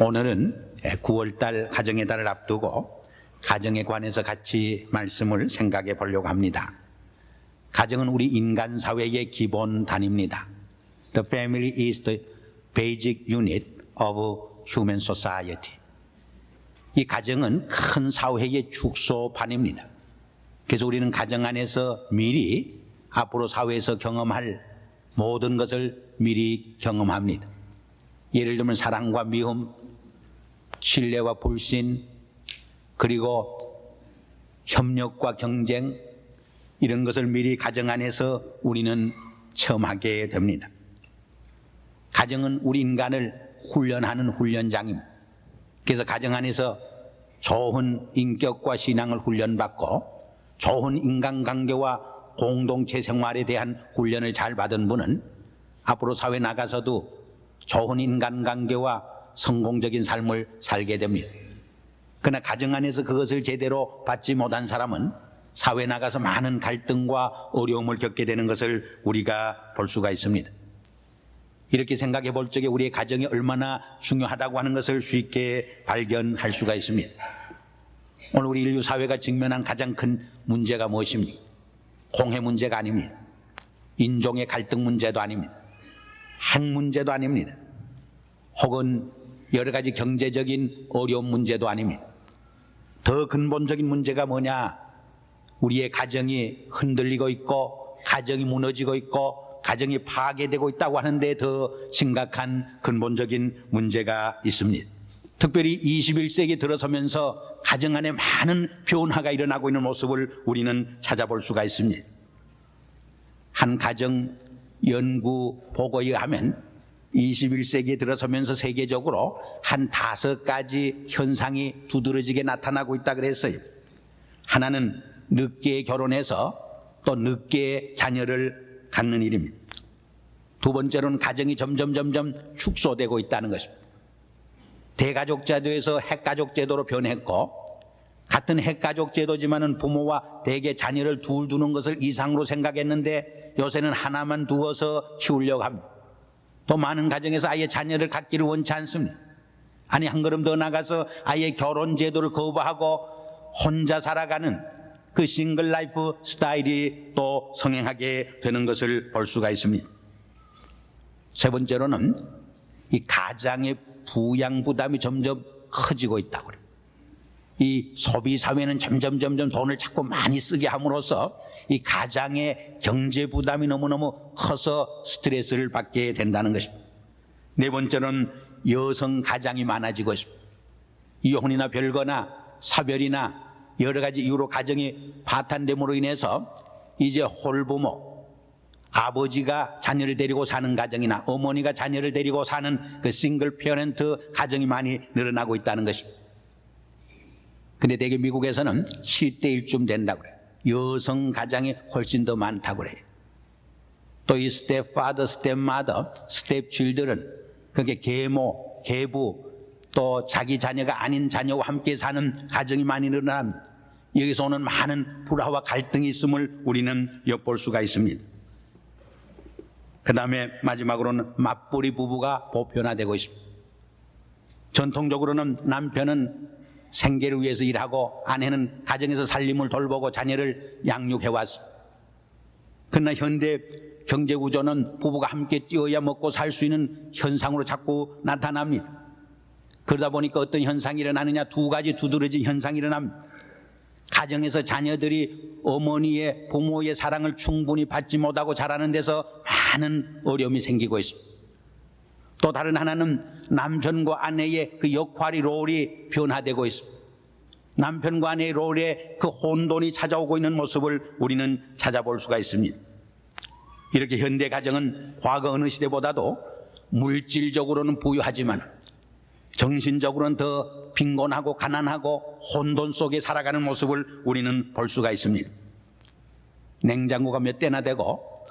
오늘은 9월달 가정의 달을 앞두고 가정에 관해서 같이 말씀을 생각해 보려고 합니다. 가정은 우리 인간 사회의 기본 단위입니다. The family is the basic unit of human society. 이 가정은 큰 사회의 축소판입니다. 그래서 우리는 가정 안에서 미리 앞으로 사회에서 경험할 모든 것을 미리 경험합니다. 예를 들면 사랑과 미움, 신뢰와 불신, 그리고 협력과 경쟁, 이런 것을 미리 가정 안에서 우리는 체험하게 됩니다. 가정은 우리 인간을 훈련하는 훈련장입니다. 그래서 가정 안에서 좋은 인격과 신앙을 훈련받고 좋은 인간관계와 공동체 생활에 대한 훈련을 잘 받은 분은 앞으로 사회 나가서도 좋은 인간관계와 성공적인 삶을 살게 됩니다. 그러나 가정 안에서 그것을 제대로 받지 못한 사람은 사회 나가서 많은 갈등과 어려움을 겪게 되는 것을 우리가 볼 수가 있습니다. 이렇게 생각해 볼 적에 우리의 가정이 얼마나 중요하다고 하는 것을 쉽게 발견할 수가 있습니다. 오늘 우리 인류 사회가 직면한 가장 큰 문제가 무엇입니까? 공해 문제가 아닙니다. 인종의 갈등 문제도 아닙니다. 핵 문제도 아닙니다. 혹은 여러 가지 경제적인 어려운 문제도 아닙니다. 더 근본적인 문제가 뭐냐? 우리의 가정이 흔들리고 있고 가정이 무너지고 있고 가정이 파괴되고 있다고 하는데 더 심각한 근본적인 문제가 있습니다. 특별히 21세기 들어서면서 가정 안에 많은 변화가 일어나고 있는 모습을 우리는 찾아볼 수가 있습니다. 한 가정 연구 보고에 의하면 21세기에 들어서면서 세계적으로 한 5가지 현상이 두드러지게 나타나고 있다 그랬어요. 하나는 늦게 결혼해서 또 늦게 자녀를 갖는 일입니다. 두 번째로는 가정이 점점 축소되고 있다는 것입니다. 대가족 제도에서 핵가족 제도로 변했고 같은 핵가족 제도지만은 부모와 대개 자녀를 둘 두는 것을 이상으로 생각했는데 요새는 하나만 두어서 키우려고 합니다. 또 많은 가정에서 아예 자녀를 갖기를 원치 않습니다. 아니 한 걸음 더 나가서 아예 결혼 제도를 거부하고 혼자 살아가는 그 싱글 라이프 스타일이 또 성행하게 되는 것을 볼 수가 있습니다. 세 번째로는 이 가장의 부양 부담이 점점 커지고 있다고 그래요. 이 소비 사회는 점점 돈을 자꾸 많이 쓰게 함으로써 이 가장의 경제 부담이 너무너무 커서 스트레스를 받게 된다는 것입니다. 네 번째는 여성 가장이 많아지고 있습니다. 이혼이나 별거나 사별이나 여러 가지 이유로 가정이 파탄됨으로 인해서 이제 홀부모, 아버지가 자녀를 데리고 사는 가정이나 어머니가 자녀를 데리고 사는 그 싱글 페어런트 가정이 많이 늘어나고 있다는 것입니다. 근데 대개 미국에서는 7대 1쯤 된다고 그래요. 여성 가장이 훨씬 더 많다고 그래요. 또 이 스텝파더, 스텝마더, 스텝칠들은 그게 계모, 계부, 또 자기 자녀가 아닌 자녀와 함께 사는 가정이 많이 늘어납니다. 여기서 오는 많은 불화와 갈등이 있음을 우리는 엿볼 수가 있습니다. 그 다음에 마지막으로는 맞벌이 부부가 보편화되고 있습니다. 전통적으로는 남편은 생계를 위해서 일하고 아내는 가정에서 살림을 돌보고 자녀를 양육해왔습니다. 그러나 현대 경제구조는 부부가 함께 뛰어야 먹고 살 수 있는 현상으로 자꾸 나타납니다. 그러다 보니까 어떤 현상이 일어나느냐, 2가지 두드러진 현상이 일어납니다. 가정에서 자녀들이 어머니의 부모의 사랑을 충분히 받지 못하고 자라는 데서 많은 어려움이 생기고 있습니다. 또 다른 하나는 남편과 아내의 그 역할이 롤이 변화되고 있습니다. 남편과 아내의 롤에 그 혼돈이 찾아오고 있는 모습을 우리는 찾아볼 수가 있습니다. 이렇게 현대 가정은 과거 어느 시대보다도 물질적으로는 부유하지만 정신적으로는 더 빈곤하고 가난하고 혼돈 속에 살아가는 모습을 우리는 볼 수가 있습니다. 냉장고가 몇 대나 되고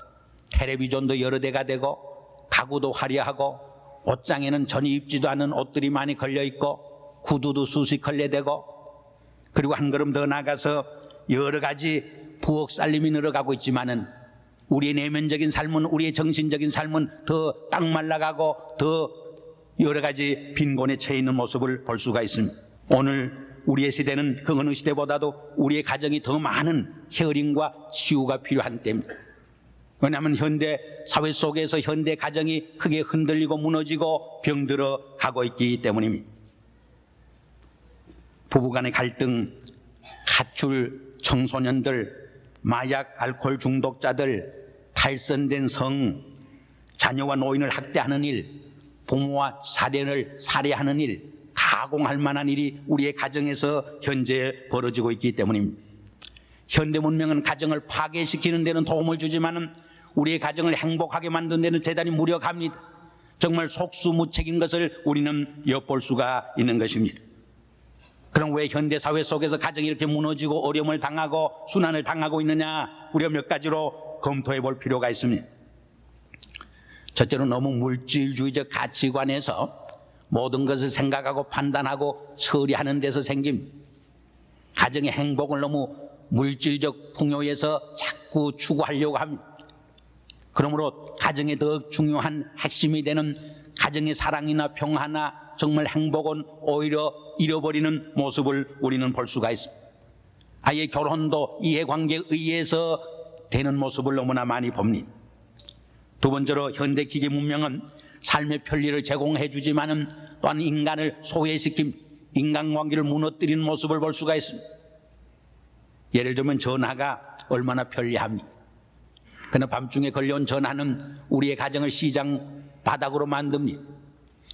텔레비전도 여러 대가 되고 가구도 화려하고 옷장에는 전혀 입지도 않은 옷들이 많이 걸려있고 구두도 수십 컬레되고 그리고 한 걸음 더 나가서 여러 가지 부엌 살림이 늘어가고 있지만은 우리의 내면적인 삶은, 우리의 정신적인 삶은 더 딱 말라가고 더 여러 가지 빈곤에 처해 있는 모습을 볼 수가 있습니다. 오늘 우리의 시대는 그 어느 시대보다도 우리의 가정이 더 많은 케어링과 치유가 필요한 때입니다. 왜냐하면 현대 사회 속에서 현대 가정이 크게 흔들리고 무너지고 병들어 가고 있기 때문입니다. 부부간의 갈등, 가출, 청소년들, 마약, 알코올 중독자들, 탈선된 성, 자녀와 노인을 학대하는 일, 부모와 자녀를 살해하는 일, 가공할 만한 일이 우리의 가정에서 현재 벌어지고 있기 때문입니다. 현대 문명은 가정을 파괴시키는 데는 도움을 주지만 우리의 가정을 행복하게 만드는 데는 대단히 무력합니다. 정말 속수무책인 것을 우리는 엿볼 수가 있는 것입니다. 그럼 왜 현대사회 속에서 가정이 이렇게 무너지고 어려움을 당하고 순환을 당하고 있느냐, 우리가 몇 가지로 검토해 볼 필요가 있습니다. 첫째로 너무 물질주의적 가치관에서 모든 것을 생각하고 판단하고 처리하는 데서 생긴 가정의 행복을 너무 물질적 풍요에서 자꾸 추구하려고 합니다. 그러므로 가정의 더 중요한 핵심이 되는 가정의 사랑이나 평화나 정말 행복은 오히려 잃어버리는 모습을 우리는 볼 수가 있습니다. 아예 결혼도 이해관계에 의해서 되는 모습을 너무나 많이 봅니다. 두 번째로 현대 기계 문명은 삶의 편리를 제공해 주지만은 또한 인간을 소외시킨 인간관계를 무너뜨리는 모습을 볼 수가 있습니다. 예를 들면 전화가 얼마나 편리합니까? 그러나 밤중에 걸려온 전화는 우리의 가정을 시장 바닥으로 만듭니다.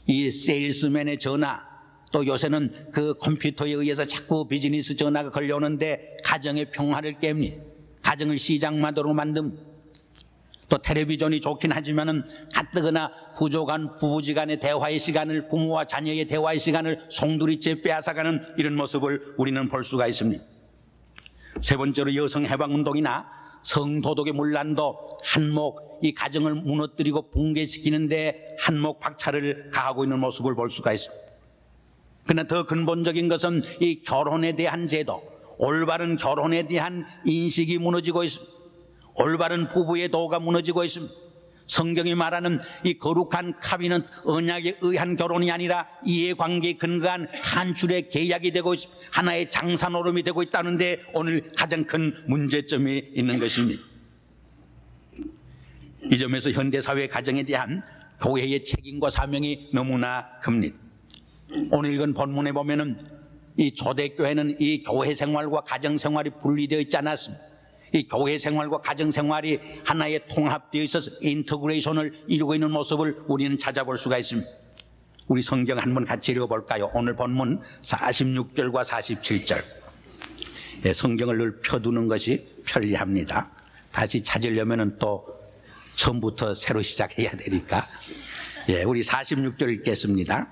이 세일스맨의 전화, 또 요새는 그 컴퓨터에 의해서 자꾸 비즈니스 전화가 걸려오는데 가정의 평화를 깹니다. 가정을 시장 마도로 만듭니다. 또 텔레비전이 좋긴 하지만은 가뜩이나 부족한 부부지간의 대화의 시간을, 부모와 자녀의 대화의 시간을 송두리째 빼앗아가는 이런 모습을 우리는 볼 수가 있습니다. 세 번째로 여성 해방운동이나 성도덕의 문란도 한몫 이 가정을 무너뜨리고 붕괴시키는데 한몫 박차를 가하고 있는 모습을 볼 수가 있습니다. 그러나 더 근본적인 것은 이 결혼에 대한 제도, 올바른 결혼에 대한 인식이 무너지고 있습니다. 올바른 부부의 도가 무너지고 있습니다. 성경이 말하는 이 거룩한 카비넌 언약에 의한 결혼이 아니라 이해관계에 근거한 한줄의 계약이 되고 있습니다. 하나의 장사노름이 되고 있다는데 오늘 가장 큰 문제점이 있는 것입니다. 이 점에서 현대사회 가정에 대한 교회의 책임과 사명이 너무나 큽니다. 오늘 읽은 본문에 보면은 이 초대교회는 이 교회 생활과 가정 생활이 분리되어 있지 않았습니다. 이 교회 생활과 가정 생활이 하나의 통합되어 있어서 인터그레이션을 이루고 있는 모습을 우리는 찾아볼 수가 있습니다. 우리 성경 한번 같이 읽어볼까요? 오늘 본문 46절과 47절. 성경을 늘 펴두는 것이 편리합니다. 다시 찾으려면 또 처음부터 새로 시작해야 되니까. 우리 46절 읽겠습니다.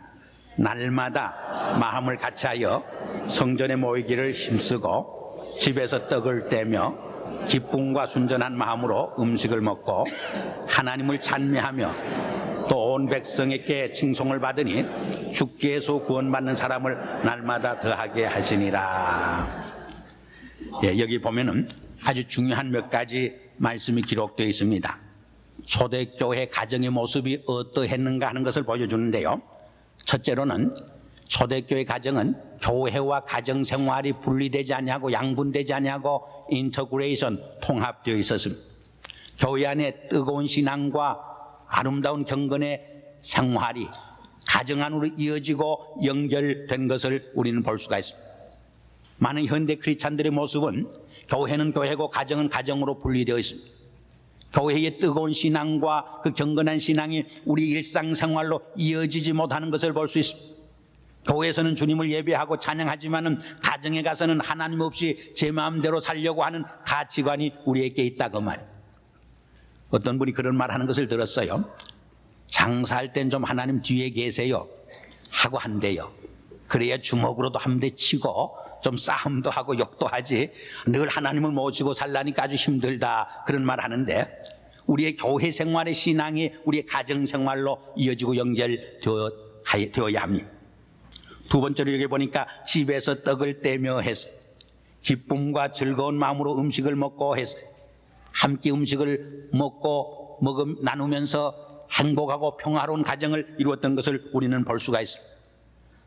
날마다 마음을 같이하여 성전에 모이기를 힘쓰고 집에서 떡을 떼며 기쁨과 순전한 마음으로 음식을 먹고 하나님을 찬미하며 또 온 백성에게 칭송을 받으니 주께서 구원받는 사람을 날마다 더하게 하시니라. 여기 보면은 아주 중요한 몇 가지 말씀이 기록되어 있습니다. 초대교회 가정의 모습이 어떠했는가 하는 것을 보여주는데요. 첫째로는 초대교회 가정은 교회와 가정 생활이 분리되지 아니하고 양분되지 아니하고 인터그레이션, 통합되어 있었습니다. 교회 안에 뜨거운 신앙과 아름다운 경건의 생활이 가정 안으로 이어지고 연결된 것을 우리는 볼 수가 있습니다. 많은 현대 크리스찬들의 모습은 교회는 교회고 가정은 가정으로 분리되어 있습니다. 교회의 뜨거운 신앙과 그 경건한 신앙이 우리 일상생활로 이어지지 못하는 것을 볼 수 있습니다. 교회에서는 주님을 예배하고 찬양하지만은 가정에 가서는 하나님 없이 제 마음대로 살려고 하는 가치관이 우리에게 있다 그 말이에요. 어떤 분이 그런 말 하는 것을 들었어요. 장사할 땐 좀 하나님 뒤에 계세요 하고 한대요. 그래야 주먹으로도 한 대 치고 좀 싸움도 하고 욕도 하지 늘 하나님을 모시고 살라니까 아주 힘들다 그런 말 하는데 우리의 교회 생활의 신앙이 우리의 가정 생활로 이어지고 연결되어야 합니다. 두 번째로 여기 보니까 집에서 떡을 떼며 했어요. 기쁨과 즐거운 마음으로 음식을 먹고 했어요. 함께 음식을 나누면서 행복하고 평화로운 가정을 이루었던 것을 우리는 볼 수가 있습니다.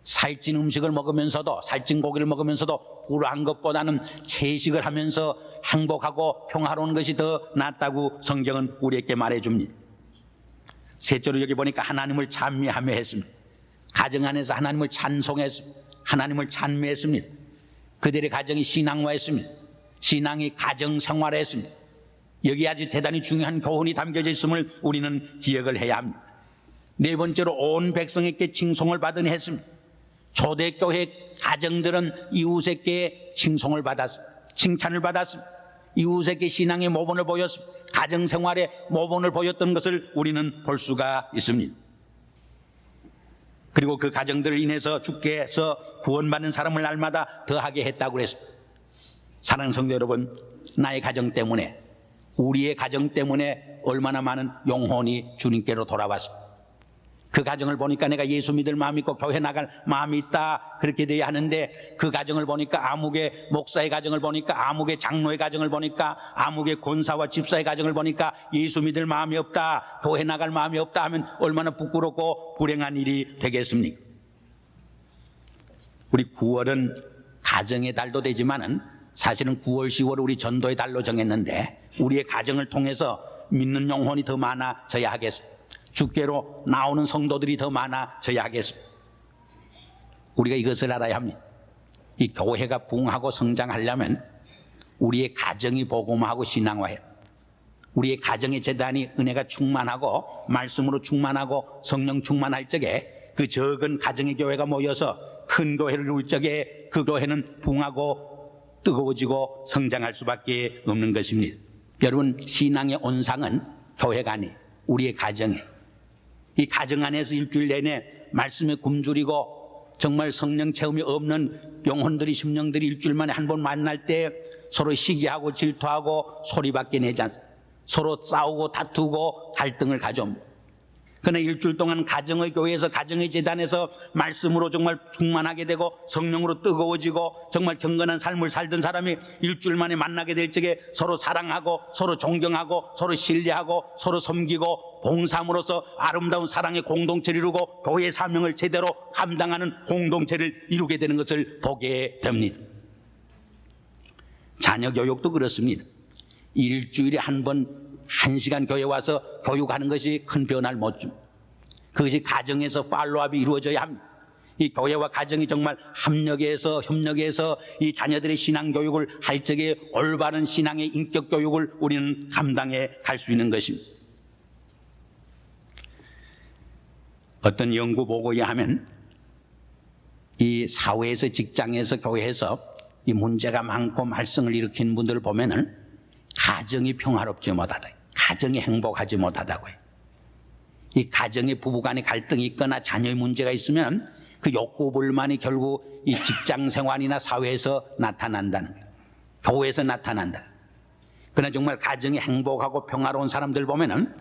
살찐 음식을 먹으면서도, 살찐 고기를 먹으면서도 불우한 것보다는 채식을 하면서 행복하고 평화로운 것이 더 낫다고 성경은 우리에게 말해줍니다. 셋째로 여기 보니까 하나님을 찬미하며 했습니다. 가정 안에서 하나님을 찬송했습니다. 하나님을 찬미했습니다. 그들의 가정이 신앙화했습니다. 신앙이 가정 생활했습니다. 여기 아주 대단히 중요한 교훈이 담겨져 있음을 우리는 기억을 해야 합니다. 네 번째로 온 백성에게 칭송을 받으니 했습니다. 초대교회 가정들은 이웃에게 칭송을 받았습니다. 칭찬을 받았습니다. 이웃에게 신앙의 모범을 보였습니다. 가정생활의 모범을 보였던 것을 우리는 볼 수가 있습니다. 그리고 그 가정들을 인해서 주께서 구원받는 사람을 날마다 더하게 했다고 그랬습니다. 사랑하는 성도 여러분, 나의 가정 때문에, 우리의 가정 때문에 얼마나 많은 영혼이 주님께로 돌아왔습니다. 그 가정을 보니까 내가 예수 믿을 마음이 있고 교회 나갈 마음이 있다, 그렇게 돼야 하는데, 그 가정을 보니까 아무개 목사의 가정을 보니까, 아무개 장로의 가정을 보니까, 아무개 권사와 집사의 가정을 보니까 예수 믿을 마음이 없다, 교회 나갈 마음이 없다 하면 얼마나 부끄럽고 불행한 일이 되겠습니까? 우리 9월은 가정의 달도 되지만은 사실은 9월, 10월 우리 전도의 달로 정했는데, 우리의 가정을 통해서 믿는 영혼이 더 많아져야 하겠습니다. 주께로 나오는 성도들이 더 많아져야 하겠습니다. 우리가 이것을 알아야 합니다. 이 교회가 부흥하고 성장하려면 우리의 가정이 복음화하고 신앙화해요. 우리의 가정의 재단이 은혜가 충만하고 말씀으로 충만하고 성령 충만할 적에, 그 적은 가정의 교회가 모여서 큰 교회를 이룰 적에 그 교회는 부흥하고 뜨거워지고 성장할 수밖에 없는 것입니다. 여러분, 신앙의 온상은 교회가 아니에요. 우리의 가정에, 이 가정 안에서 일주일 내내 말씀에 굶주리고 정말 성령 체험이 없는 영혼들이, 심령들이 일주일 만에 한 번 만날 때 서로 시기하고 질투하고 소리밖에 내지 않습니다. 서로 싸우고 다투고 갈등을 가져옵니다. 그러나 일주일 동안 가정의 교회에서, 가정의 재단에서 말씀으로 정말 충만하게 되고 성령으로 뜨거워지고 정말 경건한 삶을 살던 사람이 일주일 만에 만나게 될 적에 서로 사랑하고 서로 존경하고 서로 신뢰하고 서로 섬기고 봉사함으로써 아름다운 사랑의 공동체를 이루고 교회의 사명을 제대로 감당하는 공동체를 이루게 되는 것을 보게 됩니다. 자녀 교육도 그렇습니다. 일주일에 한 번 1시간 교회 와서 교육하는 것이 큰 변화를 못 줍니다. 그것이 가정에서 팔로업이 이루어져야 합니다. 이 교회와 가정이 정말 협력해서 이 자녀들의 신앙 교육을 할 적에 올바른 신앙의 인격 교육을 우리는 감당해 갈 수 있는 것입니다. 어떤 연구 보고에 하면 이 사회에서, 직장에서, 교회에서 이 문제가 많고 말썽을 일으키는 분들을 보면은 가정이 평화롭지 못하다, 가정이 행복하지 못하다고 해요. 이 가정의 부부간의 갈등이 있거나 자녀의 문제가 있으면 그 욕구 불만이 결국 이 직장 생활이나 사회에서 나타난다는 거예요. 교회에서 나타난다. 그러나 정말 가정이 행복하고 평화로운 사람들 보면은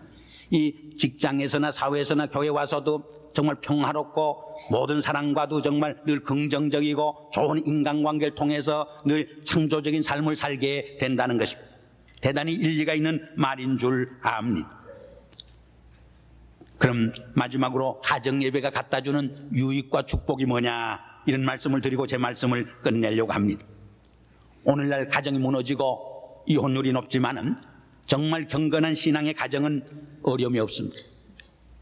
이 직장에서나 사회에서나 교회 와서도 정말 평화롭고 모든 사람과도 정말 늘 긍정적이고 좋은 인간관계를 통해서 늘 창조적인 삶을 살게 된다는 것입니다. 대단히 일리가 있는 말인 줄 압니다. 그럼 마지막으로 가정 예배가 갖다 주는 유익과 축복이 뭐냐, 이런 말씀을 드리고 제 말씀을 끝내려고 합니다. 오늘날 가정이 무너지고 이혼율이 높지만은 정말 경건한 신앙의 가정은 어려움이 없습니다.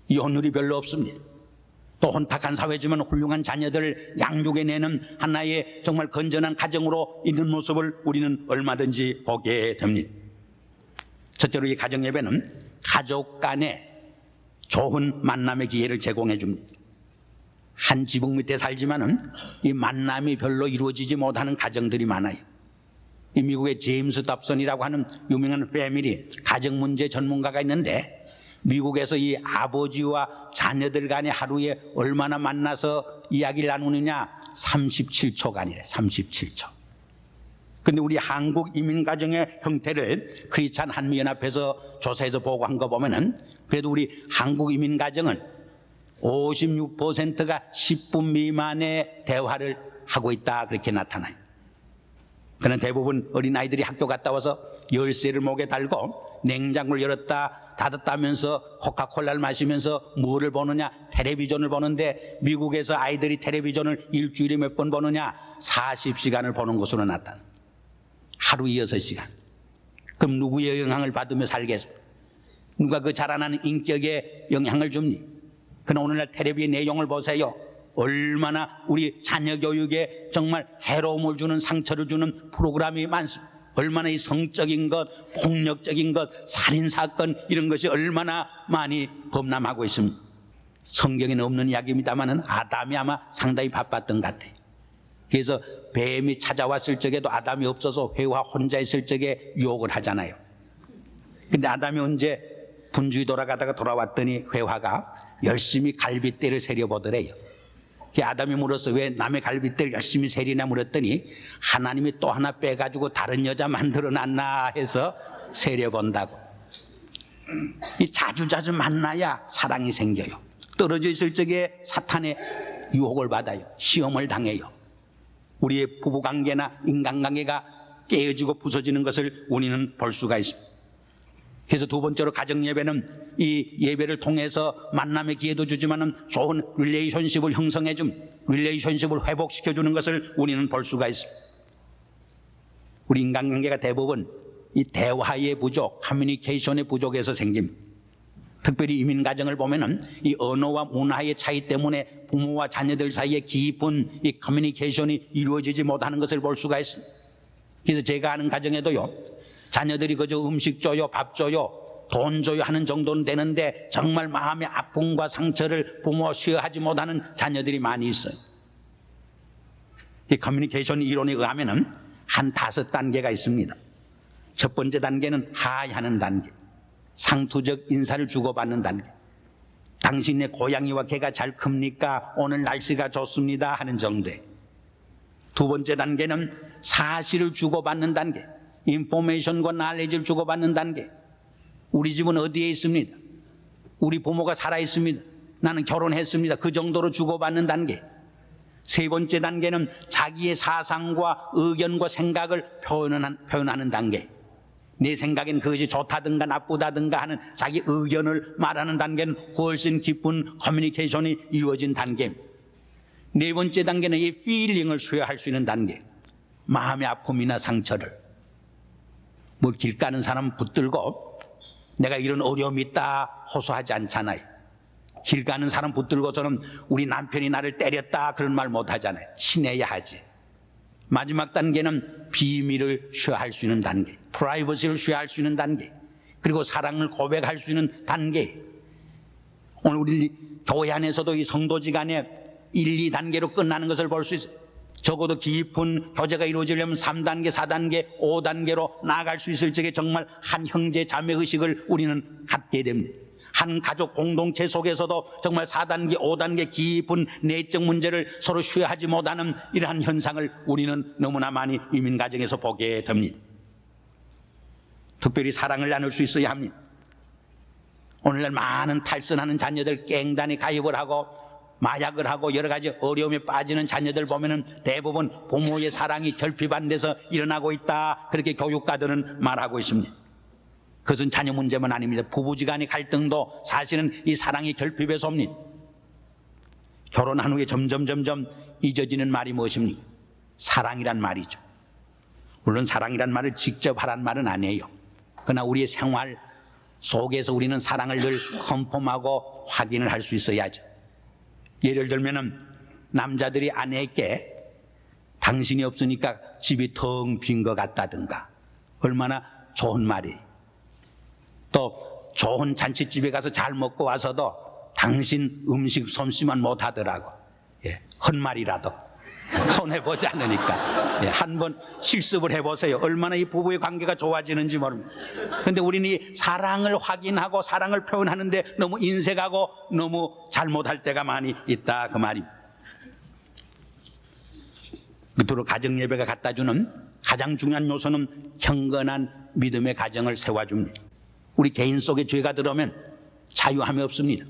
이혼율이 별로 없습니다. 또 혼탁한 사회지만 훌륭한 자녀들을 양육해내는 하나의 정말 건전한 가정으로 있는 모습을 우리는 얼마든지 보게 됩니다. 첫째로 이 가정 예배는 가족 간에 좋은 만남의 기회를 제공해 줍니다. 한 지붕 밑에 살지만은 이 만남이 별로 이루어지지 못하는 가정들이 많아요. 이 미국의 제임스 dobson이라고 하는 유명한 패밀리 가정 문제 전문가가 있는데, 미국에서 이 아버지와 자녀들 간에 하루에 얼마나 만나서 이야기를 나누느냐, 37초간이래. 37초. 근데 우리 한국 이민 가정의 형태를 크리스찬 한미연합에서 조사해서 보고한 거 보면은 그래도 우리 한국 이민 가정은 56%가 10분 미만의 대화를 하고 있다, 그렇게 나타나요. 그러나 대부분 어린아이들이 학교 갔다 와서 열쇠를 목에 달고 냉장고를 열었다 닫았다 하면서 코카콜라를 마시면서 뭐를 보느냐? 텔레비전을 보는데 미국에서 아이들이 텔레비전을 일주일에 몇 번 보느냐? 40시간을 보는 것으로 나타나. 하루에 6시간. 그럼 누구의 영향을 받으며 살겠습니까? 누가 그 자라나는 인격에 영향을 줍니? 그러나 오늘날 텔레비의 내용을 보세요. 얼마나 우리 자녀 교육에 정말 해로움을 주는 상처를 주는 프로그램이 많습니다. 얼마나 이 성적인 것, 폭력적인 것, 살인사건 이런 것이 얼마나 많이 범람하고 있습니다. 성경에는 없는 이야기입니다만 아담이 아마 상당히 바빴던 것 같아요. 그래서 뱀이 찾아왔을 적에도 아담이 없어서 회와 혼자 있을 적에 유혹을 하잖아요. 근데 아담이 언제 분주히 돌아가다가 돌아왔더니 회화가 열심히 갈빗대를 세려보더래요. 아담이 물어서 왜 남의 갈빗대를 열심히 세리나 물었더니 하나님이 또 하나 빼가지고 다른 여자 만들어놨나 해서 세려본다고. 이 자주자주 만나야 사랑이 생겨요. 떨어져 있을 적에 사탄의 유혹을 받아요. 시험을 당해요. 우리의 부부관계나 인간관계가 깨어지고 부서지는 것을 우리는 볼 수가 있습니다. 그래서 두 번째로 가정예배는 이 예배를 통해서 만남의 기회도 주지만 좋은 릴레이션십을 릴레이션십을 회복시켜주는 것을 우리는 볼 수가 있습니다. 우리 인간관계가 대부분 이 대화의 부족, 커뮤니케이션의 부족에서 생깁니다. 특별히 이민가정을 보면은 이 언어와 문화의 차이 때문에 부모와 자녀들 사이에 깊은 이 커뮤니케이션이 이루어지지 못하는 것을 볼 수가 있습니다. 그래서 제가 아는 가정에도요, 자녀들이 그저 음식 줘요, 밥 줘요, 돈 줘요 하는 정도는 되는데 정말 마음의 아픔과 상처를 부모와 쉐어하지 못하는 자녀들이 많이 있어요. 이 커뮤니케이션 이론에 의하면은 한 5단계가 있습니다. 첫 번째 단계는 하이하는 단계, 상투적 인사를 주고받는 단계. 당신의 고양이와 개가 잘 큽니까? 오늘 날씨가 좋습니다 하는 정도에. 두 번째 단계는 사실을 주고받는 단계, 인포메이션과 날리지를 주고받는 단계. 우리 집은 어디에 있습니다. 우리 부모가 살아있습니다. 나는 결혼했습니다. 그 정도로 주고받는 단계. 세 번째 단계는 자기의 사상과 의견과 생각을 표현하는 단계. 내 생각엔 그것이 좋다든가 나쁘다든가 하는 자기 의견을 말하는 단계는 훨씬 깊은 커뮤니케이션이 이루어진 단계. 네 번째 단계는 이 필링을 쉐어할 수 있는 단계. 마음의 아픔이나 상처를. 뭐 길 가는 사람 붙들고 내가 이런 어려움이 있다 호소하지 않잖아요. 길 가는 사람 붙들고서는 우리 남편이 나를 때렸다 그런 말 못하잖아요. 친해야 하지. 마지막 단계는 비밀을 쉐어할 수 있는 단계, 프라이버시를 쉐어할 수 있는 단계, 그리고 사랑을 고백할 수 있는 단계. 오늘 우리 교회 안에서도 이 성도지간에 1, 2단계로 끝나는 것을 볼 수 있어요. 적어도 깊은 교제가 이루어지려면 3단계, 4단계, 5단계로 나아갈 수 있을 적에 정말 한 형제 자매 의식을 우리는 갖게 됩니다. 한 가족 공동체 속에서도 정말 4단계, 5단계 깊은 내적 문제를 서로 쉐어하지 못하는 이러한 현상을 우리는 너무나 많이 이민가정에서 보게 됩니다. 특별히 사랑을 나눌 수 있어야 합니다. 오늘날 많은 탈선하는 자녀들 갱단에 가입을 하고 마약을 하고 여러 가지 어려움에 빠지는 자녀들 보면은 대부분 부모의 사랑이 결핍한 데서 일어나고 있다. 그렇게 교육가들은 말하고 있습니다. 그것은 자녀 문제만 아닙니다. 부부지간의 갈등도 사실은 이 사랑의 결핍에서 옵니다. 결혼한 후에 점점 잊어지는 말이 무엇입니까? 사랑이란 말이죠. 물론 사랑이란 말을 직접 하란 말은 아니에요. 그러나 우리의 생활 속에서 우리는 사랑을 늘 컨펌하고 확인을 할 수 있어야죠. 예를 들면은 남자들이 아내에게 당신이 없으니까 집이 텅 빈 것 같다든가 얼마나 좋은 말이에요. 또 좋은 잔치집에 가서 잘 먹고 와서도 당신 음식 솜씨만 못하더라고. 헛말이라도 손해보지 않으니까. 한번 실습을 해보세요. 얼마나 이 부부의 관계가 좋아지는지 모릅니다. 그런데 우리는 이 사랑을 확인하고 사랑을 표현하는데 너무 인색하고 너무 잘못할 때가 많이 있다 그 말입니다. 끝으로 가정예배가 갖다주는 가장 중요한 요소는 경건한 믿음의 가정을 세워줍니다. 우리 개인 속에 죄가 들어오면 자유함이 없습니다.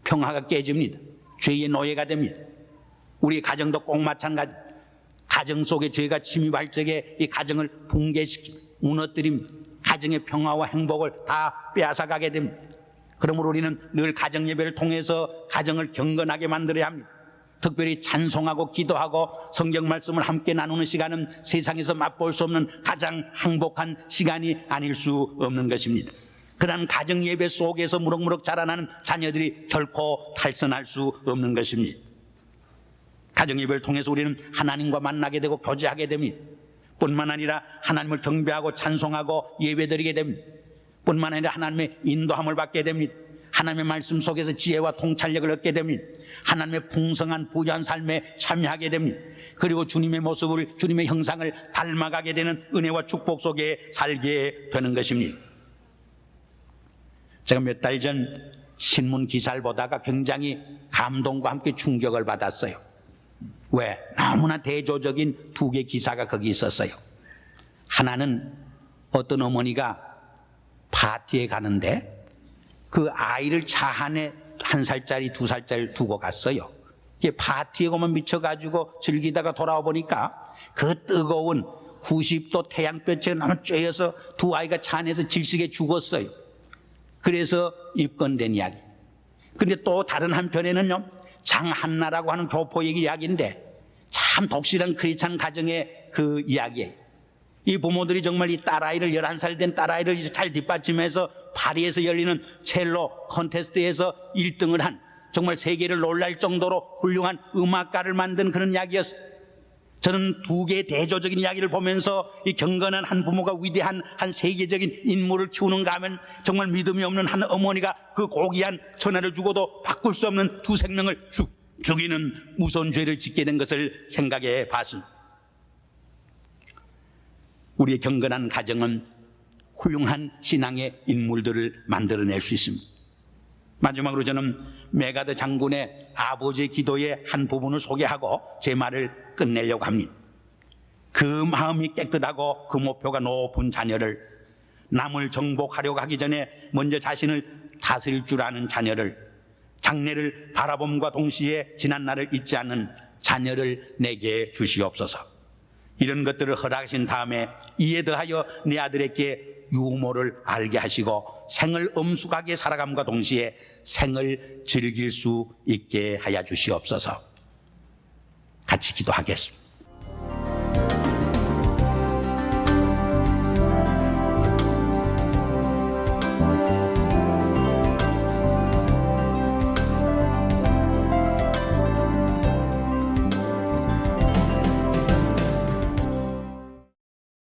평화가 깨집니다. 죄의 노예가 됩니다. 우리 가정도 꼭 마찬가지. 가정 속에 죄가 침입할 적에 이 가정을 붕괴시키고 무너뜨림, 가정의 평화와 행복을 다 빼앗아가게 됩니다. 그러므로 우리는 늘 가정 예배를 통해서 가정을 경건하게 만들어야 합니다. 특별히 찬송하고 기도하고 성경 말씀을 함께 나누는 시간은 세상에서 맛볼 수 없는 가장 행복한 시간이 아닐 수 없는 것입니다. 그러한 가정 예배 속에서 무럭무럭 자라나는 자녀들이 결코 탈선할 수 없는 것입니다. 가정 예배를 통해서 우리는 하나님과 만나게 되고 교제하게 됩니다. 뿐만 아니라 하나님을 경배하고 찬송하고 예배드리게 됩니다. 뿐만 아니라 하나님의 인도함을 받게 됩니다. 하나님의 말씀 속에서 지혜와 통찰력을 얻게 됩니다. 하나님의 풍성한 부유한 삶에 참여하게 됩니다. 그리고 주님의 모습을, 주님의 형상을 닮아가게 되는 은혜와 축복 속에 살게 되는 것입니다. 제가 몇 달 전 신문 기사를 보다가 굉장히 감동과 함께 충격을 받았어요. 왜? 너무나 대조적인 두 개의 기사가 거기 있었어요. 하나는 어떤 어머니가 파티에 가는데 그 아이를 차 안에 1살짜리, 2살짜리를 두고 갔어요. 이게 파티에만 미쳐가지고 즐기다가 돌아와 보니까 그 뜨거운 90도 태양볕에 너무 쬐어서 두 아이가 차 안에서 질식해 죽었어요. 그래서 입건된 이야기. 그런데 또 다른 한편에는요, 장한나라고 하는 교포의 이야기인데 참 독실한 크리스찬 가정의 그 이야기예요. 이 부모들이 정말 이 딸아이를 11살 된 딸아이를 잘 뒷받침해서 파리에서 열리는 첼로 콘테스트에서 1등을 한 정말 세계를 놀랄 정도로 훌륭한 음악가를 만든 그런 이야기였어요. 저는 두 개의 대조적인 이야기를 보면서 이 경건한 한 부모가 위대한 한 세계적인 인물을 키우는가 하면 정말 믿음이 없는 한 어머니가 그 고귀한 천하를 주고도 바꿀 수 없는 두 생명을 죽이는 무서운 죄를 짓게 된 것을 생각해 봤습니다. 우리의 경건한 가정은 훌륭한 신앙의 인물들을 만들어낼 수 있습니다. 마지막으로 저는 메가드 장군의 아버지의 기도의 한 부분을 소개하고 제 말을 끝내려고 합니다. 그 마음이 깨끗하고 그 목표가 높은 자녀를, 남을 정복하려고 하기 전에 먼저 자신을 다스릴 줄 아는 자녀를, 장래를 바라봄과 동시에 지난날을 잊지 않는 자녀를 내게 주시옵소서. 이런 것들을 허락하신 다음에 이에 더하여 내 아들에게 유모를 알게 하시고 생을 엄숙하게 살아감과 동시에 생을 즐길 수 있게 하여 주시옵소서. 같이 기도하겠습니다.